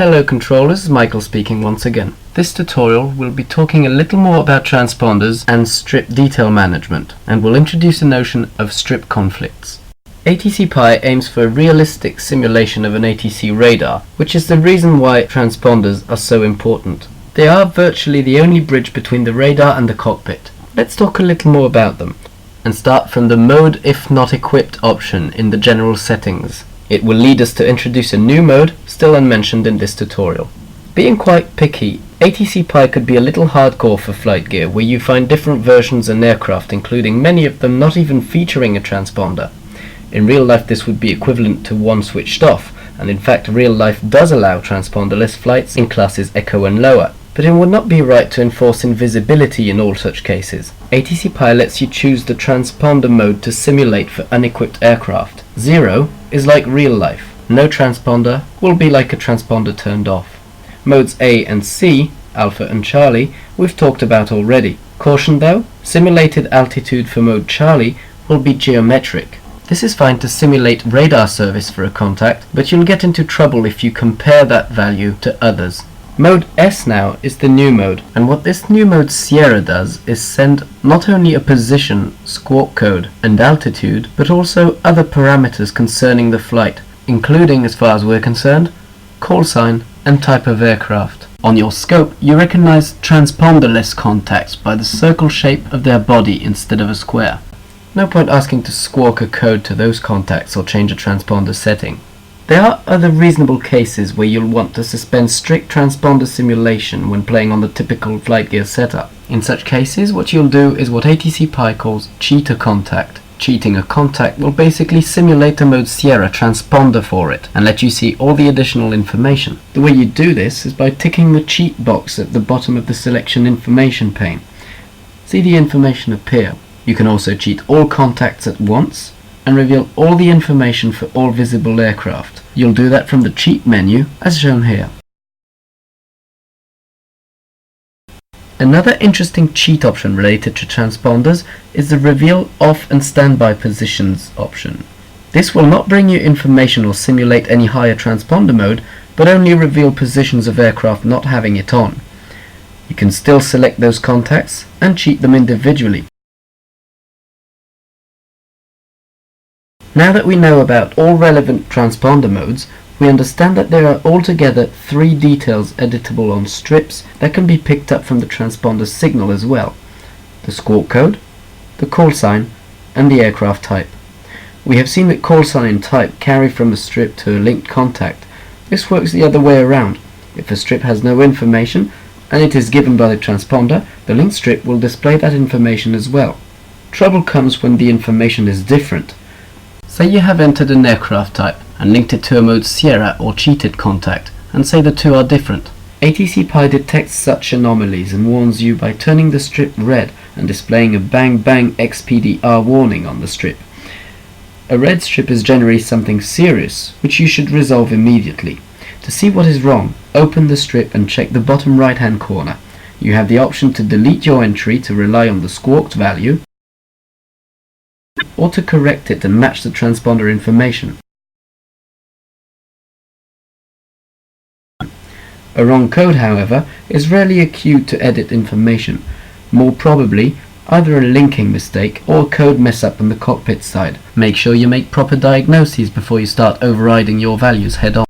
Hello controllers, Michael speaking once again. This tutorial will be talking a little more about transponders and strip detail management, and will introduce the notion of strip conflicts. ATC-pie aims for a realistic simulation of an ATC radar, which is the reason why transponders are so important. They are virtually the only bridge between the radar and the cockpit. Let's talk a little more about them, and start from the mode if not equipped option in the general settings. It will lead us to introduce a new mode, still unmentioned in this tutorial. Being quite picky, ATC-pie could be a little hardcore for flight gear, where you find different versions and aircraft, including many of them not even featuring a transponder. In real life this would be equivalent to one switched off, and in fact real life does allow transponderless flights in classes Echo and lower, but it would not be right to enforce invisibility in all such cases. ATC-pie lets you choose the transponder mode to simulate for unequipped aircraft. 0 is like real life. No transponder will be like a transponder turned off. Modes A and C, Alpha and Charlie, we've talked about already. Caution though, simulated altitude for mode Charlie will be geometric. This is fine to simulate radar service for a contact, but you'll get into trouble if you compare that value to others. Mode S now is the new mode, and what this new mode Sierra does is send not only a position, squawk code, and altitude, but also other parameters concerning the flight, including, as far as we're concerned, call sign and type of aircraft. On your scope, you recognize transponderless contacts by the circle shape of their body instead of a square. No point asking to squawk a code to those contacts or change a transponder setting. There are other reasonable cases where you'll want to suspend strict transponder simulation when playing on the typical flight gear setup. In such cases, what you'll do is what ATC-pie calls cheat a contact. Cheating a contact will basically simulate a mode Sierra transponder for it and let you see all the additional information. The way you do this is by ticking the cheat box at the bottom of the selection information pane. See the information appear. You can also cheat all contacts at once and reveal all the information for all visible aircraft. You'll do that from the cheat menu as shown here. Another interesting cheat option related to transponders is the reveal off and standby positions option. This will not bring you information or simulate any higher transponder mode, but only reveal positions of aircraft not having it on. You can still select those contacts and cheat them individually. Now that we know about all relevant transponder modes, we understand that there are altogether 3 details editable on strips that can be picked up from the transponder signal as well: the squawk code, the call sign, and the aircraft type. We have seen that call sign and type carry from a strip to a linked contact. This works the other way around. If a strip has no information and it is given by the transponder, the linked strip will display that information as well. Trouble comes when the information is different. Say you have entered an aircraft type and linked it to a mode Sierra or cheated contact, and say the two are different. ATC-pie detects such anomalies and warns you by turning the strip red and displaying a bang bang XPDR warning on the strip. A red strip is generally something serious, which you should resolve immediately. To see what is wrong, open the strip and check the bottom right hand corner. You have the option to delete your entry to rely on the squawked value, or to correct it and match the transponder information. A wrong code, however, is rarely a cue to edit information. More probably, either a linking mistake or a code mess up on the cockpit side. Make sure you make proper diagnoses before you start overriding your values head on.